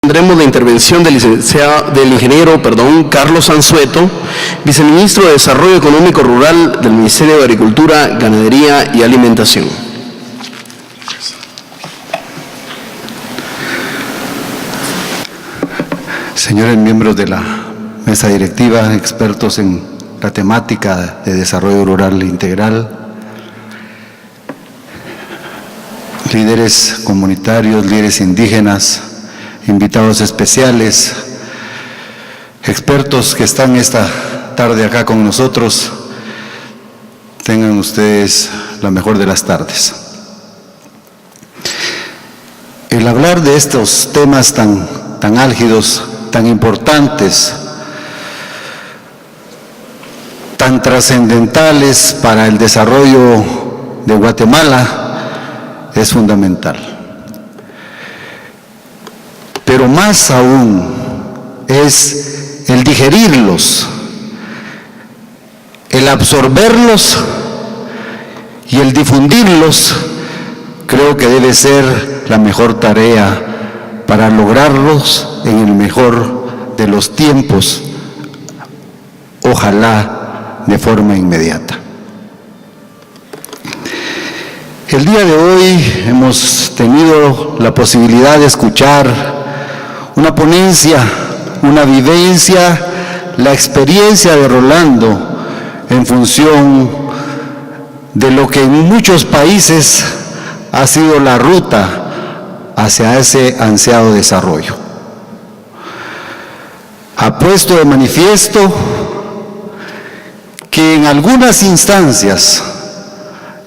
Tendremos la intervención del ingeniero Carlos Anzueto, viceministro de Desarrollo Económico Rural del Ministerio de Agricultura, Ganadería y Alimentación. Señores miembros de la mesa directiva, expertos en la temática de desarrollo rural integral, líderes comunitarios, líderes indígenas, invitados especiales, expertos que están esta tarde acá con nosotros, tengan ustedes la mejor de las tardes. El hablar de estos temas tan álgidos, tan importantes, tan trascendentales para el desarrollo de Guatemala es fundamental. Pero más aún es el digerirlos, el absorberlos y el difundirlos. Creo que debe ser la mejor tarea para lograrlos en el mejor de los tiempos, ojalá de forma inmediata. El día de hoy hemos tenido la posibilidad de escuchar una ponencia, una vivencia, la experiencia de Rolando en función de lo que en muchos países ha sido la ruta hacia ese ansiado desarrollo. Ha puesto de manifiesto que en algunas instancias,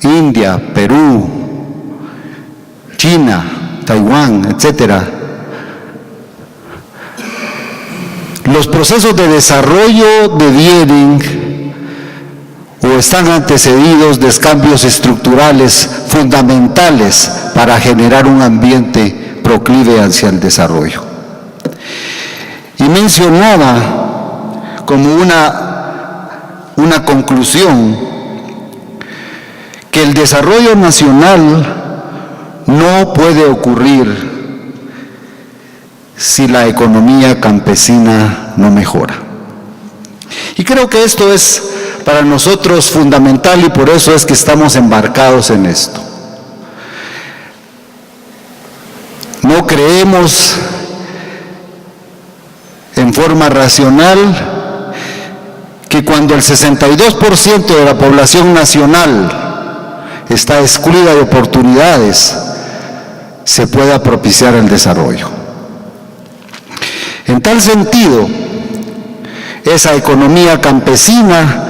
India, Perú, China, Taiwán, etcétera, los procesos de desarrollo devienen o están antecedidos de cambios estructurales fundamentales para generar un ambiente proclive hacia el desarrollo. Y mencionaba como una conclusión que el desarrollo nacional no puede ocurrir si la economía campesina no mejora. Y creo que esto es para nosotros fundamental y por eso es que estamos embarcados en esto. No creemos en forma racional que cuando el 62% de la población nacional está excluida de oportunidades, se pueda propiciar el desarrollo. En tal sentido, esa economía campesina,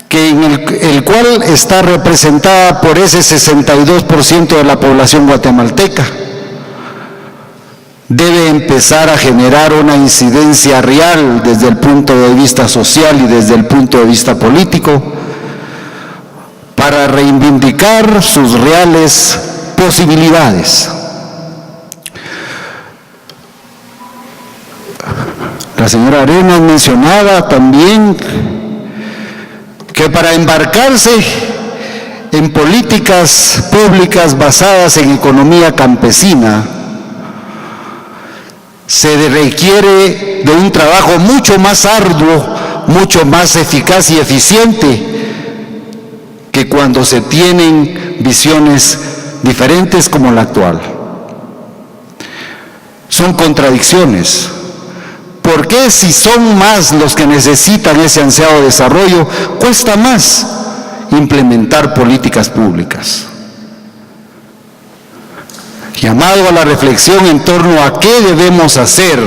en el cual está representada por ese 62% de la población guatemalteca, debe empezar a generar una incidencia real desde el punto de vista social y desde el punto de vista político para reivindicar sus reales posibilidades. La señora Arenas mencionaba también que para embarcarse en políticas públicas basadas en economía campesina se requiere de un trabajo mucho más arduo, mucho más eficaz y eficiente que cuando se tienen visiones diferentes como la actual. Son contradicciones. ¿Por qué si son más los que necesitan ese ansiado desarrollo, cuesta más implementar políticas públicas? Llamado a la reflexión en torno a qué debemos hacer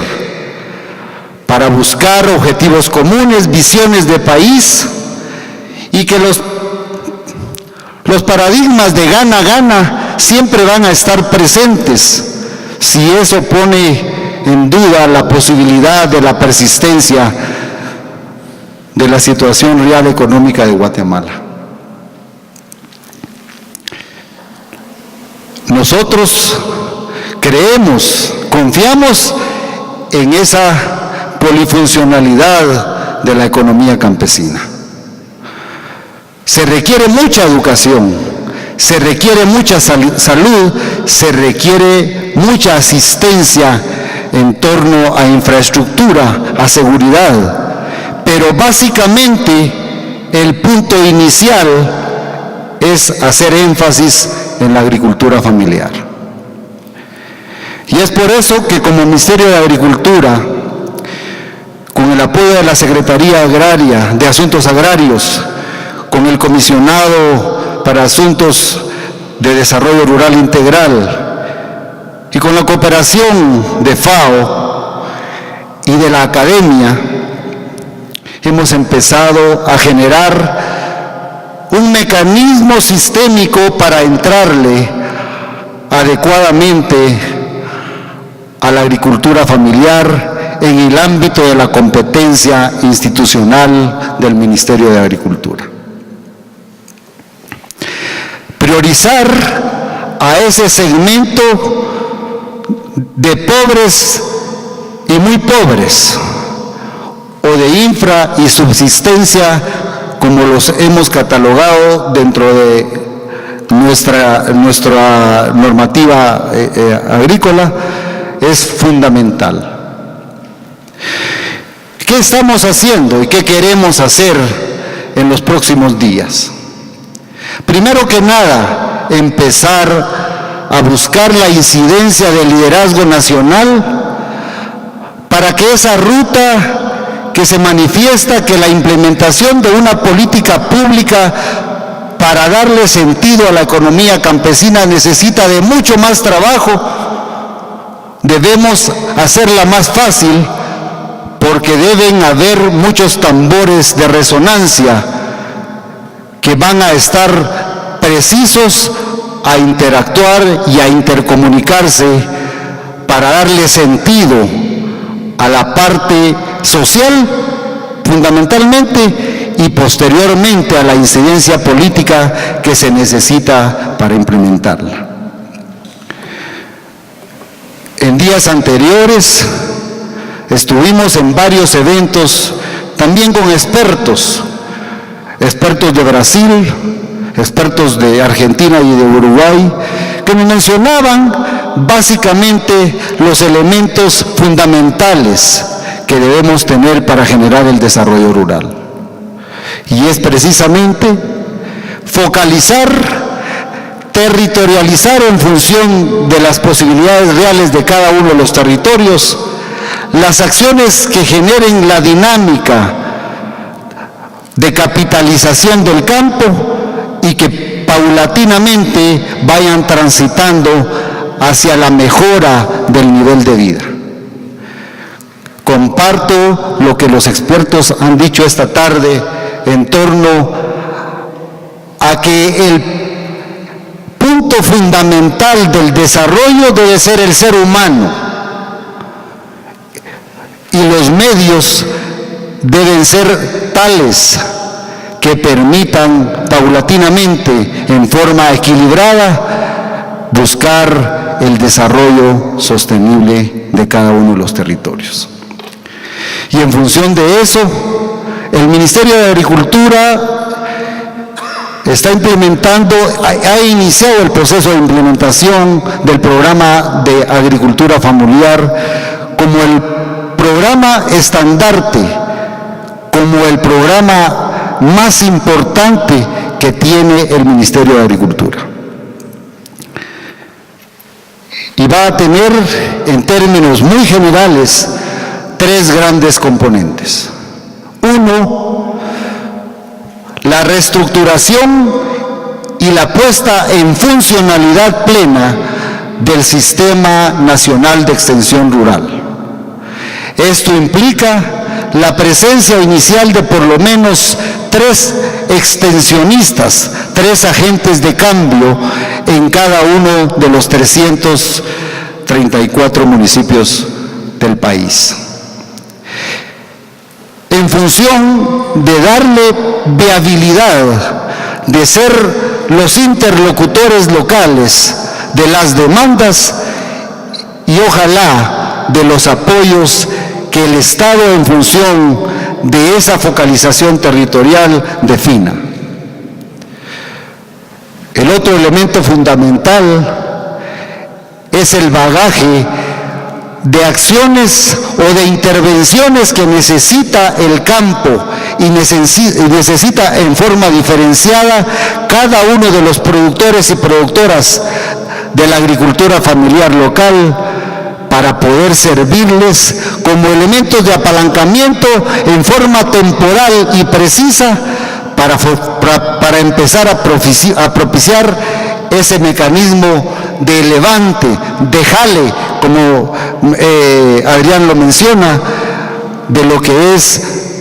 para buscar objetivos comunes, visiones de país y que los paradigmas de gana-gana siempre van a estar presentes si eso pone en duda la posibilidad de la persistencia de la situación real económica de Guatemala. Nosotros creemos, confiamos en esa polifuncionalidad de la economía campesina. Se requiere mucha educación, se requiere mucha salud, se requiere mucha asistencia en torno a infraestructura, a seguridad, pero básicamente el punto inicial es hacer énfasis en la agricultura familiar. Y es por eso que como Ministerio de Agricultura, con el apoyo de la Secretaría Agraria, de Asuntos Agrarios, con el Comisionado para Asuntos de Desarrollo Rural Integral y con la cooperación de FAO y de la academia, hemos empezado a generar un mecanismo sistémico para entrarle adecuadamente a la agricultura familiar en el ámbito de la competencia institucional del Ministerio de Agricultura. Priorizar a ese segmento de pobres y muy pobres, o de infra y subsistencia, como los hemos catalogado dentro de nuestra normativa agrícola, es fundamental. ¿Qué estamos haciendo y qué queremos hacer en los próximos días? Primero que nada, empezar a buscar la incidencia del liderazgo nacional para que esa ruta que se manifiesta, que la implementación de una política pública para darle sentido a la economía campesina necesita de mucho más trabajo, debemos hacerla más fácil, porque deben haber muchos tambores de resonancia que van a estar precisos a interactuar y a intercomunicarse para darle sentido a la parte social, fundamentalmente, y posteriormente a la incidencia política que se necesita para implementarla. En días anteriores estuvimos en varios eventos, también con expertos de Brasil, expertos de Argentina y de Uruguay, que nos mencionaban básicamente los elementos fundamentales que debemos tener para generar el desarrollo rural. Y es precisamente focalizar, territorializar en función de las posibilidades reales de cada uno de los territorios, las acciones que generen la dinámica de capitalización del campo y que paulatinamente vayan transitando hacia la mejora del nivel de vida. Comparto lo que los expertos han dicho esta tarde en torno a que el punto fundamental del desarrollo debe ser el ser humano y los medios deben ser tales que permitan paulatinamente, en forma equilibrada, buscar el desarrollo sostenible de cada uno de los territorios. Y en función de eso, el Ministerio de Agricultura está implementando, ha iniciado el proceso de implementación del programa de agricultura familiar como el programa estandarte, como el programa más importante que tiene el Ministerio de Agricultura. Y va a tener, en términos muy generales, tres grandes componentes. Uno, la reestructuración y la puesta en funcionalidad plena del Sistema Nacional de Extensión Rural. Esto implica la presencia inicial de por lo menos 3 extensionistas, 3 agentes de cambio en cada uno de los 334 municipios del país. En función de darle viabilidad, de ser los interlocutores locales de las demandas y ojalá de los apoyos que el Estado, en función de esa focalización territorial, defina. El otro elemento fundamental es es el bagaje de acciones o de intervenciones que necesita el campo y necesita en forma diferenciada cada uno de los productores y productoras de la agricultura familiar local, para poder servirles como elementos de apalancamiento en forma temporal y precisa para empezar a propiciar ese mecanismo de levante, de jale, como Adrián lo menciona, de lo que es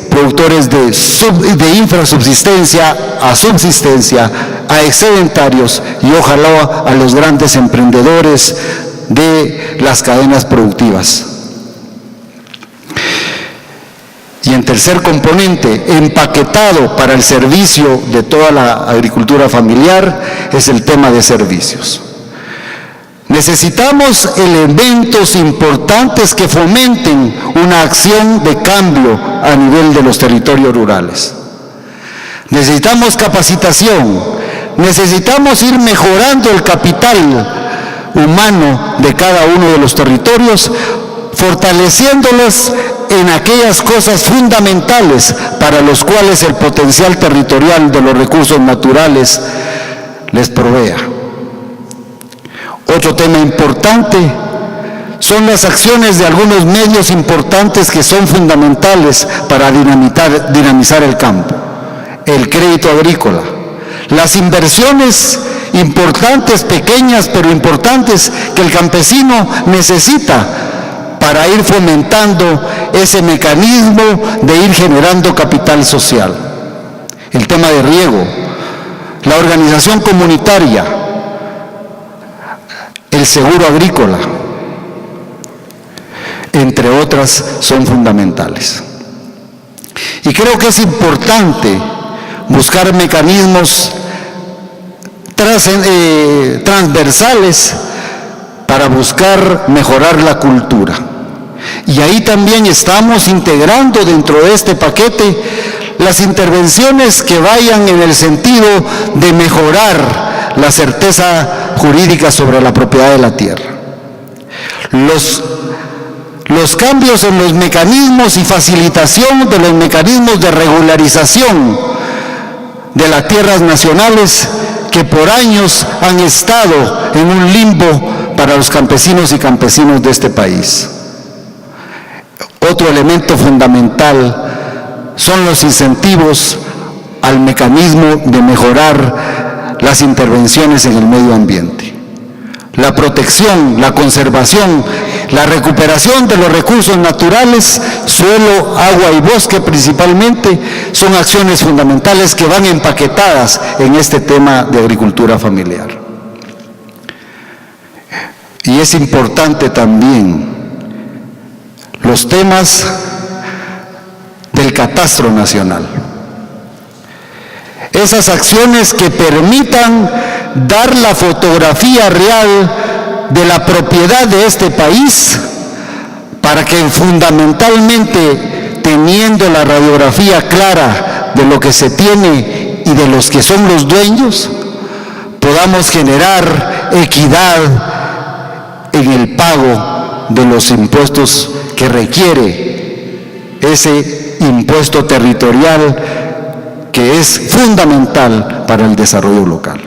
productores de infrasubsistencia a subsistencia, a excedentarios y ojalá a los grandes emprendedores de las cadenas productivas. Y en tercer componente, empaquetado para el servicio de toda la agricultura familiar, es el tema de servicios. Necesitamos elementos importantes que fomenten una acción de cambio a nivel de los territorios rurales. Necesitamos capacitación, necesitamos ir mejorando el capital humano de cada uno de los territorios, fortaleciéndolos en aquellas cosas fundamentales para los cuales el potencial territorial de los recursos naturales les provea. Otro tema importante son las acciones de algunos medios importantes que son fundamentales para dinamizar el campo. El crédito agrícola, las inversiones importantes, pequeñas pero importantes, que el campesino necesita para ir fomentando ese mecanismo de ir generando capital social. El tema de riego, la organización comunitaria, el seguro agrícola, entre otras, son fundamentales. Y creo que es importante buscar mecanismos transversales para buscar mejorar la cultura. Y ahí también estamos integrando dentro de este paquete las intervenciones que vayan en el sentido de mejorar la certeza jurídica sobre la propiedad de la tierra. Los cambios en los mecanismos y facilitación de los mecanismos de regularización de las tierras nacionales que por años han estado en un limbo para los campesinos y campesinos de este país. Otro elemento fundamental son los incentivos al mecanismo de mejorar las intervenciones en el medio ambiente. La protección, la conservación, la recuperación de los recursos naturales, suelo, agua y bosque principalmente, son acciones fundamentales que van empaquetadas en este tema de agricultura familiar. Y es importante también los temas del catastro nacional. Esas acciones que permitan dar la fotografía real de la propiedad de este país, para que fundamentalmente, teniendo la radiografía clara de lo que se tiene y de los que son los dueños, podamos generar equidad en el pago de los impuestos que requiere ese impuesto territorial que es fundamental para el desarrollo local.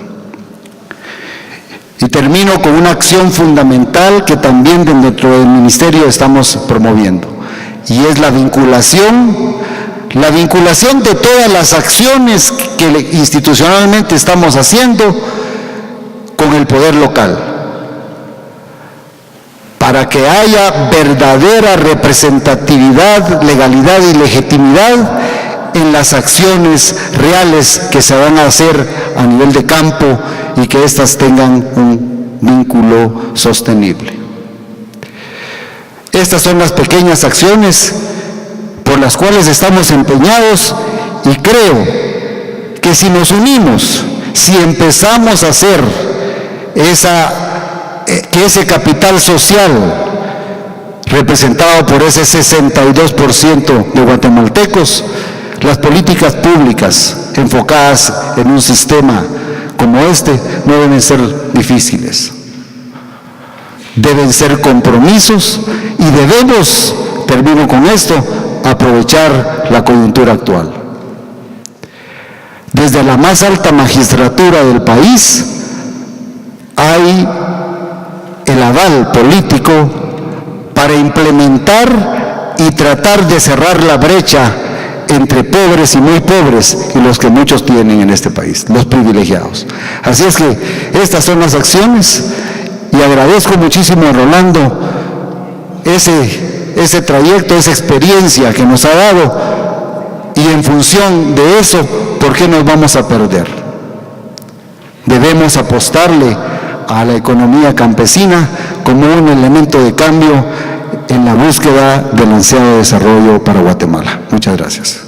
Y termino con una acción fundamental que también dentro del Ministerio estamos promoviendo, y es la vinculación de todas las acciones que institucionalmente estamos haciendo con el poder local, para que haya verdadera representatividad, legalidad y legitimidad en las acciones reales que se van a hacer a nivel de campo y que éstas tengan un vínculo sostenible. Estas son las pequeñas acciones por las cuales estamos empeñados, y creo que si nos unimos, si empezamos a hacer que ese capital social representado por ese 62% de guatemaltecos, las políticas públicas enfocadas en un sistema como este no deben ser difíciles. deben ser compromisos y debemos, termino con esto, aprovechar la coyuntura actual. Desde la más alta magistratura del país hay el aval político para implementar y tratar de cerrar la brecha entre pobres y muy pobres y los que muchos tienen en este país, los privilegiados. Así es que estas son las acciones y agradezco muchísimo a Rolando ese trayecto, esa experiencia que nos ha dado, y en función de eso, ¿por qué nos vamos a perder? Debemos apostarle a la economía campesina como un elemento de cambio en la búsqueda del ansiado desarrollo para Guatemala. Muchas gracias.